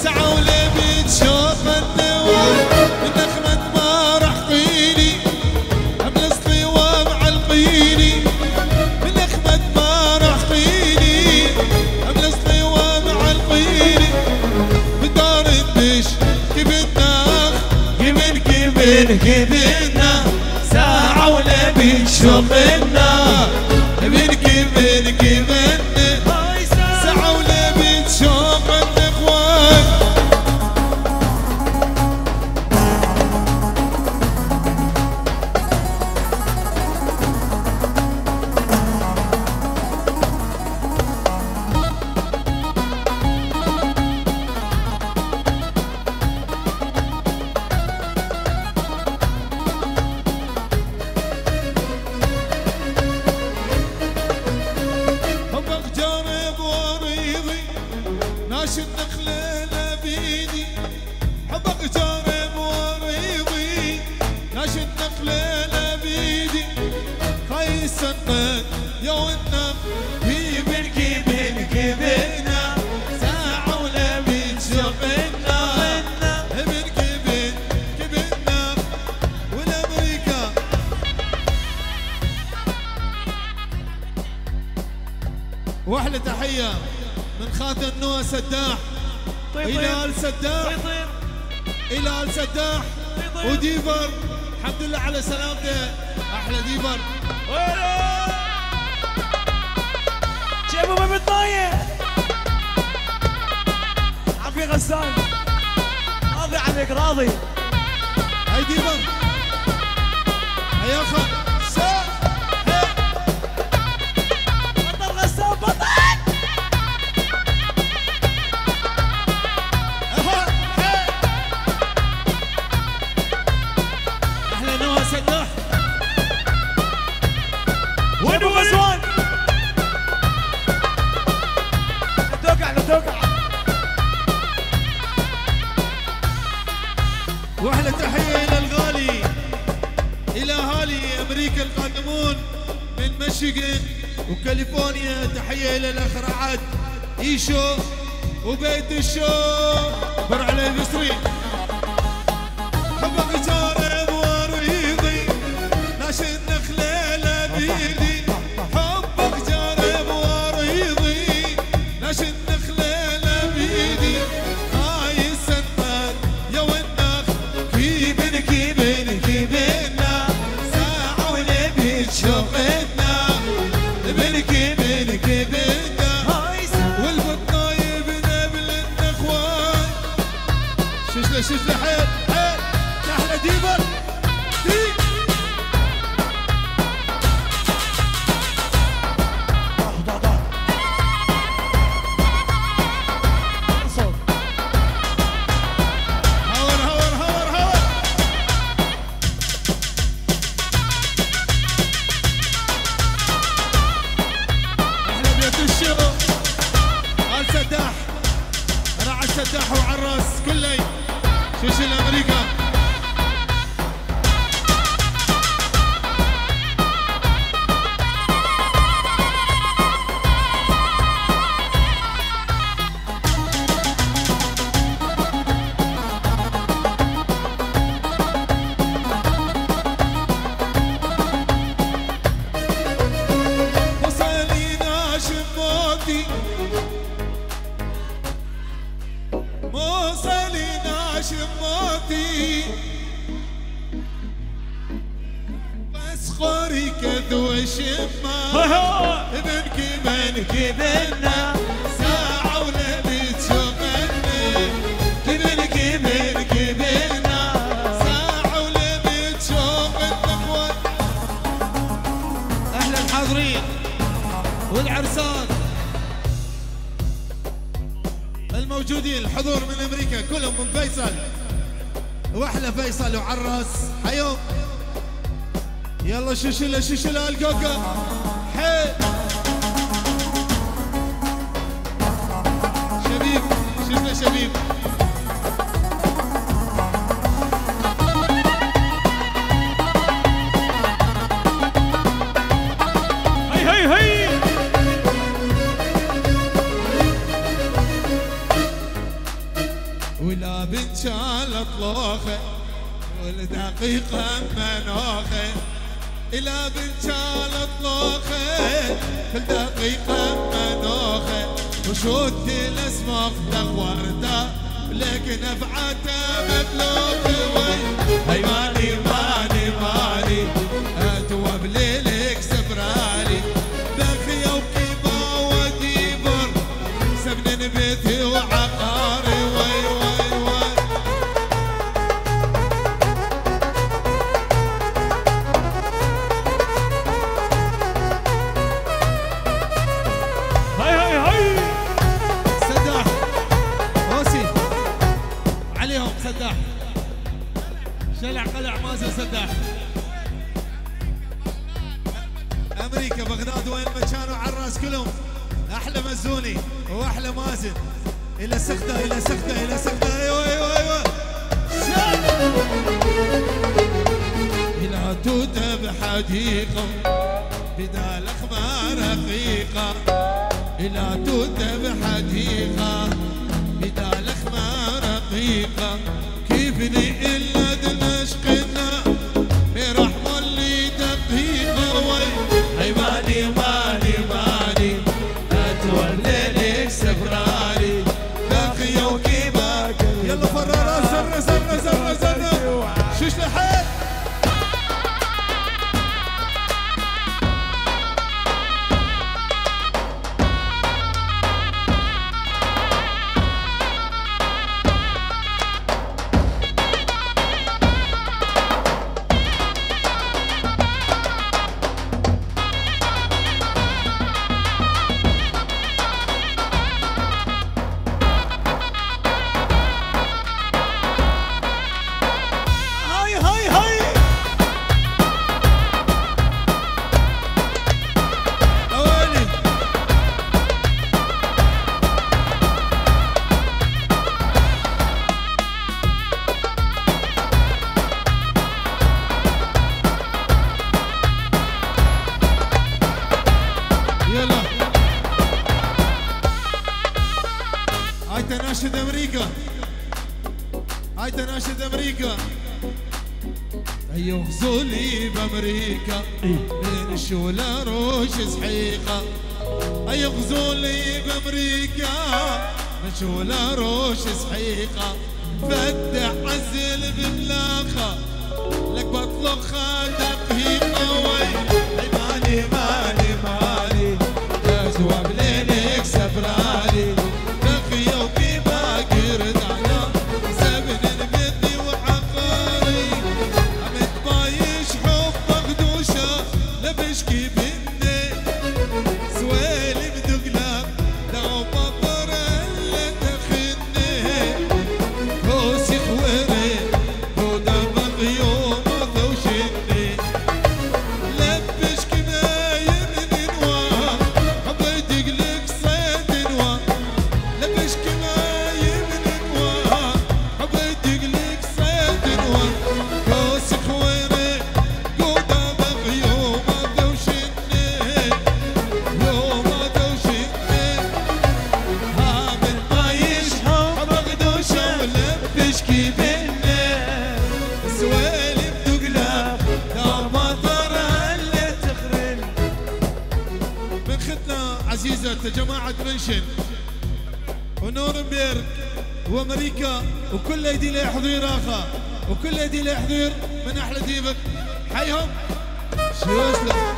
سعوا لبيت شوق النوال من نخمة ما راح طيني أملصلي ومعلقيني من نخمة ما راح طيني أملصلي ومعلقيني بدار الدش كبدنا كبدنا سعوا لبيت شوق النوال من كبدنا سعوا لبيت شوق النخوان ناش النخلة بيدي حبك جارب وريضي ناش النخلة بيدي خاي السنة يا والنم في بالكبنا ساعة ولا بتشغلنا كبنا والأمريكا واحلى تحية من خاتم نوى سداح إلى آل سداح إلى آل سداح وديفر الحمد لله على سلامته أحلى ديفر شيبو ما بتضايق عمي غسان راضي عنك راضي هاي ديفر هيا خا بطل غسان بطل سداح وينو غزوان لا توقع واحلى تحيه الى الغالي الى اهالي امريكا القادمون من ميشيغان وكاليفورنيا. تحيه الى الاخ رعد ايشو وبيت الشو بر على المصري حبك جارب وريضي ناش النخلة بيدي حبك جارب وريضي ناش النخلة بيدي هاي السنة يا والنخ كيبنا ساعة ولبيت شوقتنا كيبنا والبطايب نبل النخوان شجلة حيل احلى ديفر سداح وعراس كلي شيش الامريكا وصلينا شموتي موصلينا شموتي بس خوري كذو شما ابن كبنا ساعة ولبيت شوقنا كبنا ساعة ولبيت شوقنا اخوان. اهلا الحاضرين والعرسان الموجودين الحضور من امريكا كلهم من فيصل واحلى فيصل وعراس حيوم. يلا ششله الكوكا حي شبيب شفنا شبيب هي ولا بنت شالت طلوخه والدقيقة منوخه إلى بنت شالت طلوخه والدقيقة منوخه وشوت الاسماق تغورته لكن نفعته مبلوخه هي مالي مالي مالي اتوب ليلك سبرالي بخيا وكيبا وديبر سبن بيتي وعقاري وي وي وي هاي هاي هاي سداح اوسي عليهم سداح شلع قلع مازن سداح امريكا بغداد وين ما كانوا على الراس كلهم احلى مزوني واحلى مازن الى سخده الى سخده الى سخده ايوه ايوه ايوه الى توته بحديقه بدال اخبار رقيقه الى توته بحديقه بدال اخبار رقيقه كيفني الا دمشقنا برحمه اللي دقيقه وي هي مالي مالي مالي اتولى لك سفرالي باقي وكيبا يلا فرارة زرة زرة زرة زرة شوش لحيل هاي هاي هاي اوالي يلا هاي تناشد امريكا هاي تناشد امريكا ايوه غزولي بامريكا بين الشولة روش سحيقة ايوه غزولي بامريكا بين الشولة روش سحيقة فتح عزل بملاخة لك بطلقها دقيقة وي مالي مالي مالي تسوى بليلك سفرالي بقي وكيما قرد على زبن بيتي وعقاري عمد بايش حب مخدوشة لبشكي بني سوالي بدقلب لو مطر اللي تخني كوسي خويري هدى مغيوم ذوشني لبشكي بايم ننوى حبيت يقلق صيد نوى لبشكي بايم ننوى حبيت يقلق صيد نوى كوسي خويري هدى مغيوم ذوشني يوم ذوشني هامل بايش حب مخدوشة ولبشكي بني سوالي بدقلب لو مطر اللي تخرن من ختنا عزيزة جماعة منشن ونورنبيرغ وامريكا وكل ايدي لي حضير اخا وكل ايدي لي حضير من احلى ديبك حيهم شو اسلم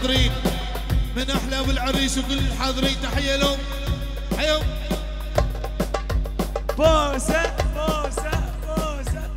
الحاضرين من احلى ابو العريس وكل الحاضرين تحيه لهم. حيهم. بوسه بوسه بوسه.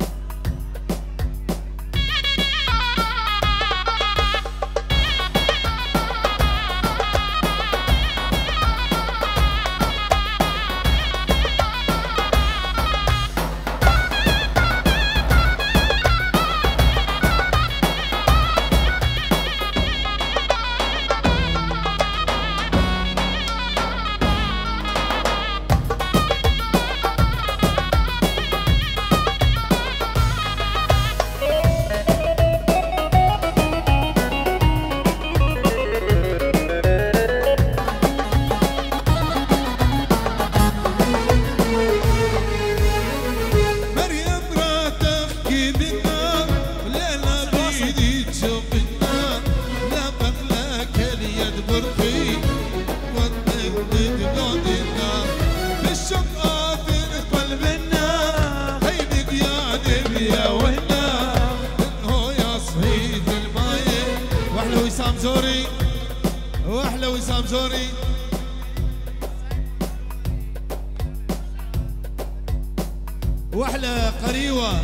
واحلى وسام زوري واحلى قريوه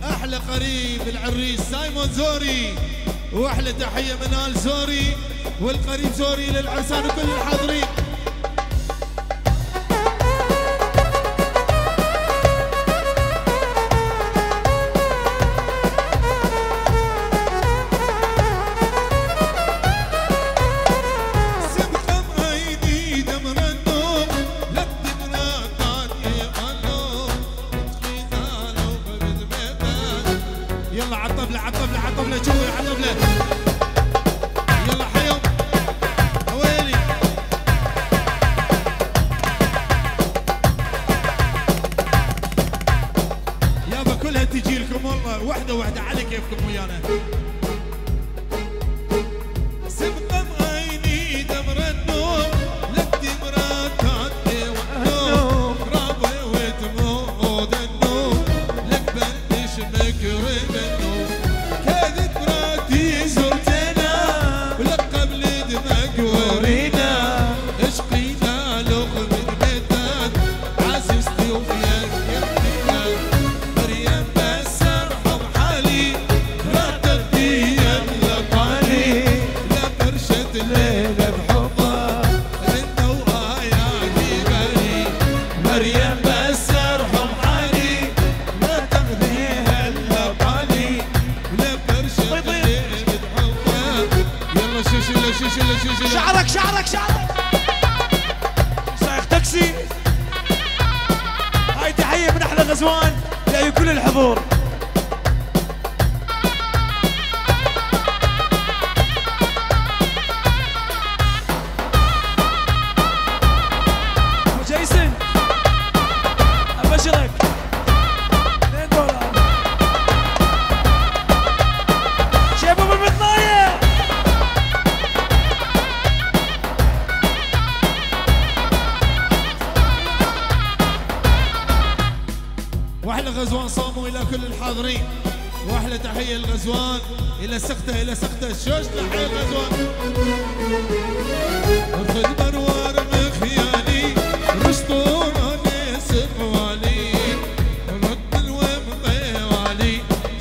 احلى قريب العريس سايمون زوري واحلى تحيه من ال زوري والقريب زوري للعرسان وكل الحاضرين. يلا عالطبلة عالطبلة عالطبلة جوي عالطبلة. يلا حيهم ويلي. يابا كلها تجي لكم والله واحدة واحدة على كيفكم ويانا. سبقة بعيني دمر النوم لك مرات عندي والنوم رابي وتمود النوم لك بلش مكرم النوم كذب مراتي زرتنا ولك قبل دمك ورينا اشقينا لغ من بيتك عزيزتي وفيك يمتنا مريم بس ارحم حالي لا تغدي يلا قالي لا برشة الليلة بحبها انت وآياتي بالي مريم بس ارحم حالي لا تغدي هلا قالي لا برشة الليلة بحبها. يلا شوشلة شوشلة شوشلة. شعرك شعرك شعرك. سايق تاكسي. هاي تحية من أحلى غزوان لكل الحضور. أبو جيسن أبشرك $2 شيب أبو المطلاية. واحلى غزوان صاموا الى كل الحاضرين واحلى تحيه للغزوان الى سقطه الى سقطه شوش تحيه الغزوان. خذ مروار مخيالي رشطوراني سقوالي رد الوم ضيوالي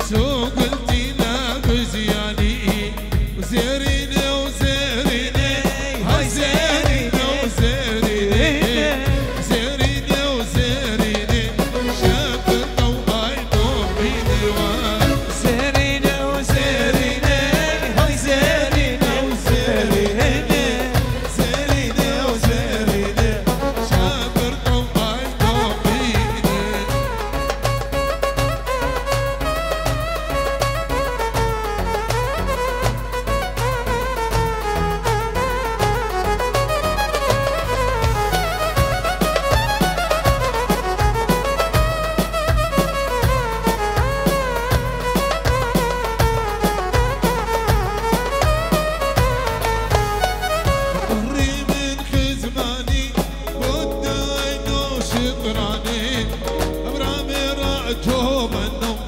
سوق قلتي لا بزيالي وزيريني وزيريني هاي زيريني وزيريني زيريني وزيريني شاب الضوء يطوفيني زيريني وزيريني هاي زيريني وزيريني زيريني وزيريني شاب الضوء يطوفيني. ظهري من خزماني والدين وشطراني أبرامي رعتهم النوم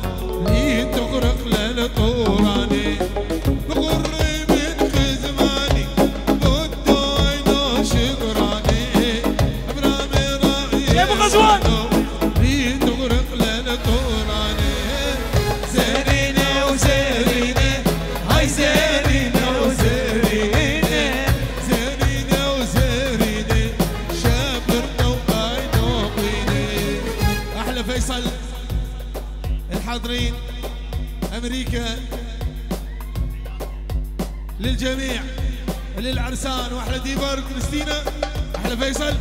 لي تغرق للطوراني ظهري من خزماني الحاضرين امريكا للجميع، للعرسان، واحلى ديبر كريستينا، احلى فيصل.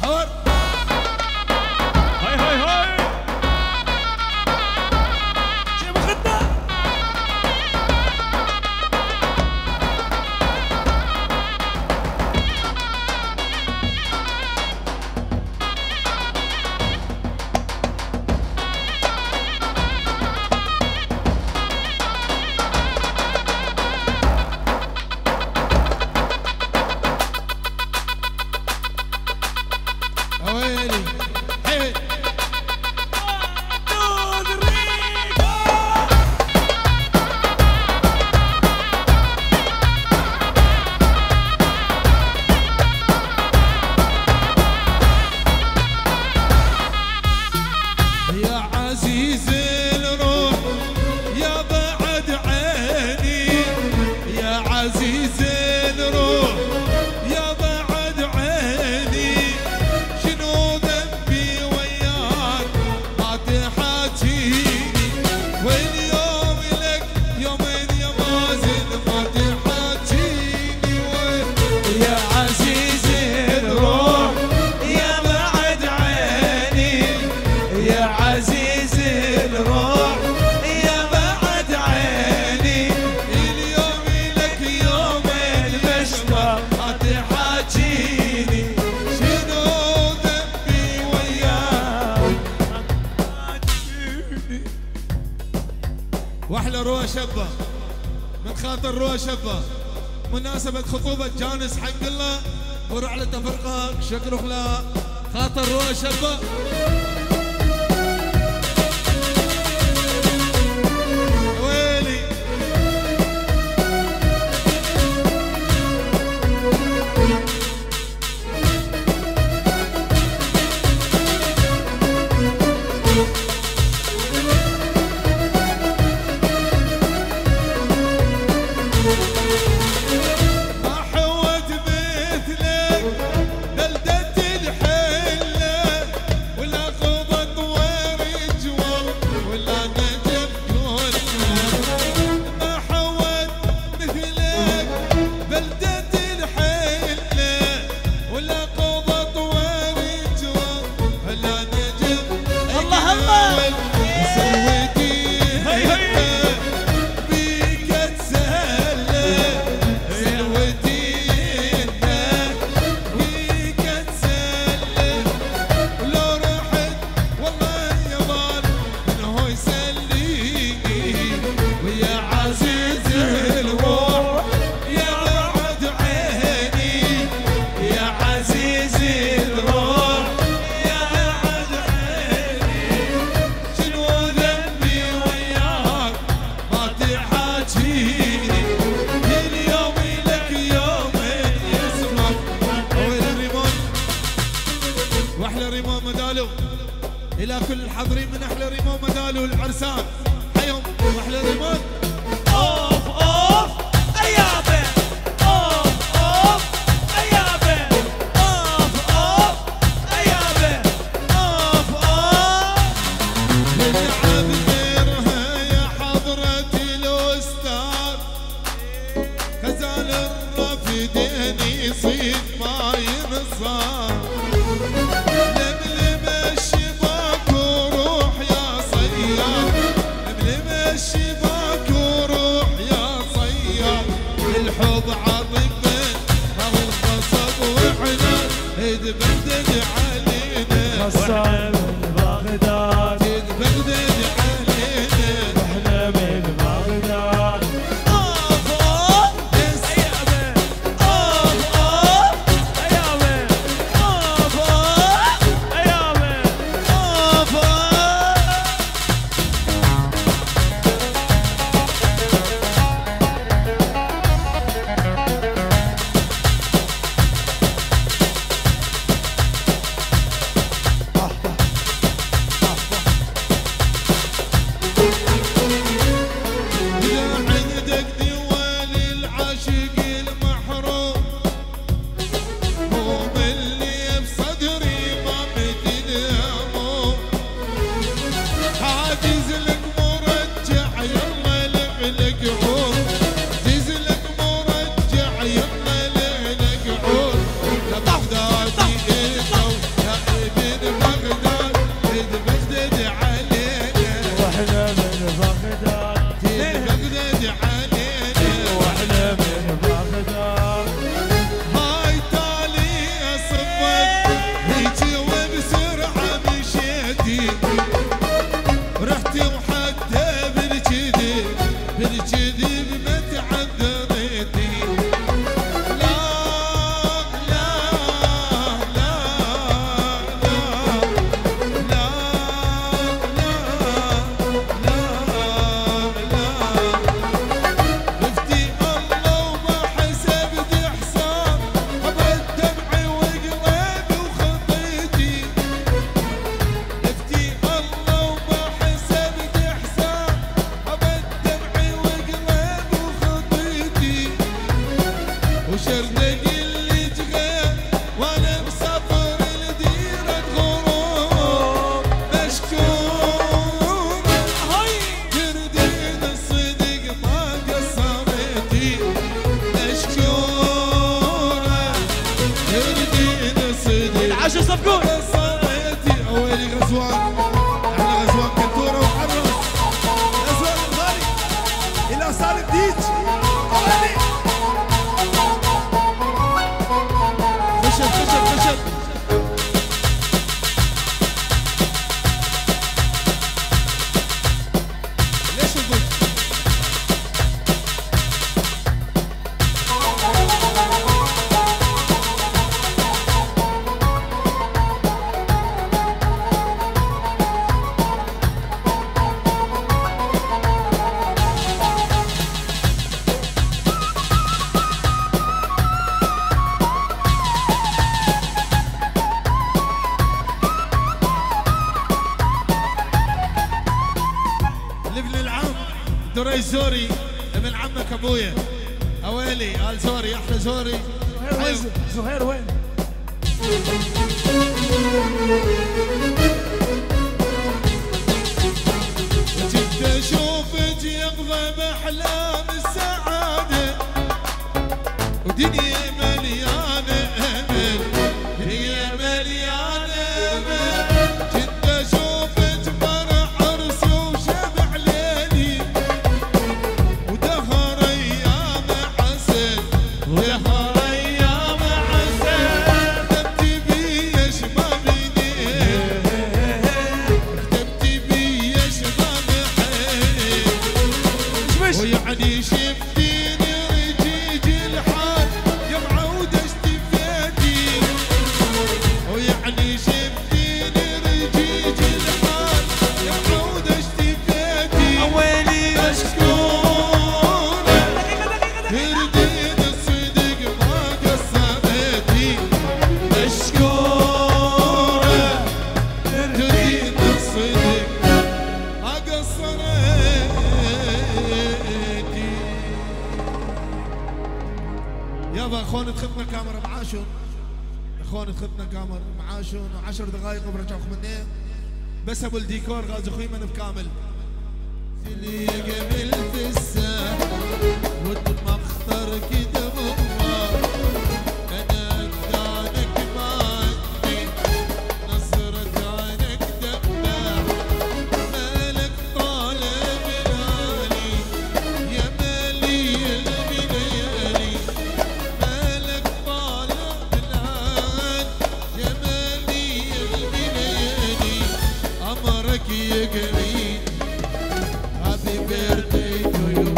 هور هاي هاي هاي جيبوا خدمة. ويلي حيل يا عزيز الروح يا بعد عيني، يا عزيز الروح يا بعد عيني، شنو ذنبي وياك ما تحاكيني، واليوم لك يومين يا مازن ما تحاكيني، يا عزيز الروح يا بعد عيني، يا عزيز الروح يا بعد عيني، اليوم لك يومين مشتاق ما تحاكيني، شنو ذنبي وياك. واحلى روى شبه من خاطر روى شبه مناسبة خطوبة جانس حق الله ورعلة تفرقة شكر اخلاق خاطر روى شبه. ويلي ما حوت مثلك بلدة الحلة، ولا قضت ورجوة ولا نجف كله، ما حوت مثلك بلدة الحلة، ولا قضت ورجوة ولا نجف. الله الله. سويتي هي هي. بيك اتسلى، سويتينا بيك اتسلى، ولو رحت والله يا بال من هو يسليني، ويا عزيز الروح يا بعد عيني، يا عزيز الروح يا بعد عيني، شنو ذنبي وياك ما تحاكيني، اليوم لك يومين يسمك. وين الريمون واحلى ريمون مدالو الى كل الحاضرين من احلى ريمون مدالو العرسان حيهم واحلى ريمون. اوف اوف ايابه، اوف اوف ايابه، اوف اوف ايابه، اوف اوف. نلعب غيرها يا حضرة الأستاذ، غزال الرافدين يصيد ما ينصار، لملم الشباك وروح يا صياد، لملم الشباك دري زوري ابن عمك ابويا اويلي ال زوري احلى زوري. زهير وين؟ جيت اشوفك يقظه باحلام السعاده ودنيا مليانه امل، دنيا مليانه امل. جيت اشوفك فرح عرس وشبع ليلي ودهر ايام عسل، ودهر ايام عسل. كتبتي بي شباب ليل، كتبتي بي شباب حيل، ويعني شفتيني رجيج الحال يا معود اشتفيتي، ويعني شفتيني رجيج الحال يا معود اشتفيتي. اويلي مشكورة تردين الصدق ما قصرتي، مشكورة تردين الصدق ما قصرتي. يابا اخوان تخدنا كاميرا معاشون، اخوان تخدنا كاميرا معاشون 10 دقائق وبرجع منين بس ابو الديكور غاز اخوي من بكامل. اللي قبل في الساحه وتمخطر كده مغمار، انا قدامك ما عندي نظرة عينك دباح، مالك طالب العالي يا مالي الليالي، مالك طالب العال يا مالي الليالي. امرك يقري Happy birthday to you.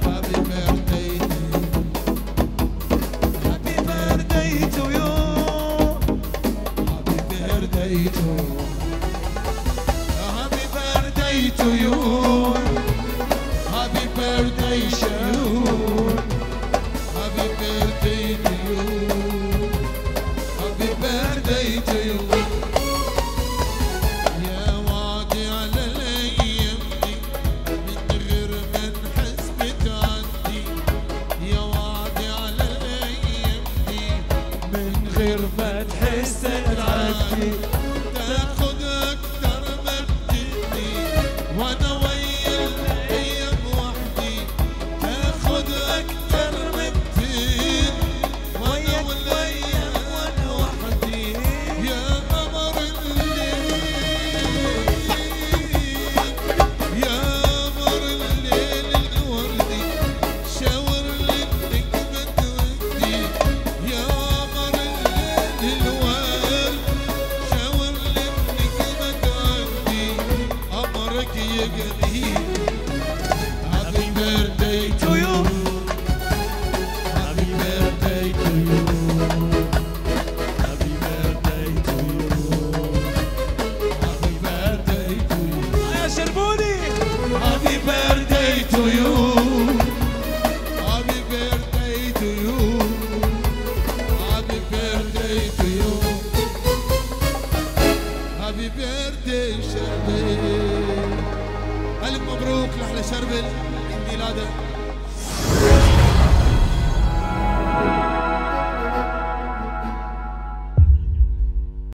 Happy birthday to you. Happy birthday to you. Happy birthday to you. Happy birthday to you. Happy birthday to you. Happy birthday to you. Happy birthday to you. يا وادي على الايام دي من غير ما نحس بتعدي، يا وادي على الايام دي من غير ما تحس تعدي، تاخد اكتر ما بتدي وانا ويا الايام وحدي، تاخد اكتر ما بتدي وانا والايام وانا وحدي. يا قمر الليل يا قمر الليل الوردي شاور للنجمة تودي، يا قمر الليل الورد شاور للنجمة تودي. قمرك يقضي. Happy birthday to you. Happy birthday to you. Happy birthday to you. Happy birthday to you. يا شربوني. Happy birthday to you. Happy birthday to you. Happy birthday to you. Happy birthday شربل. ألف مبروك لأحلى شربل عيد ميلاده.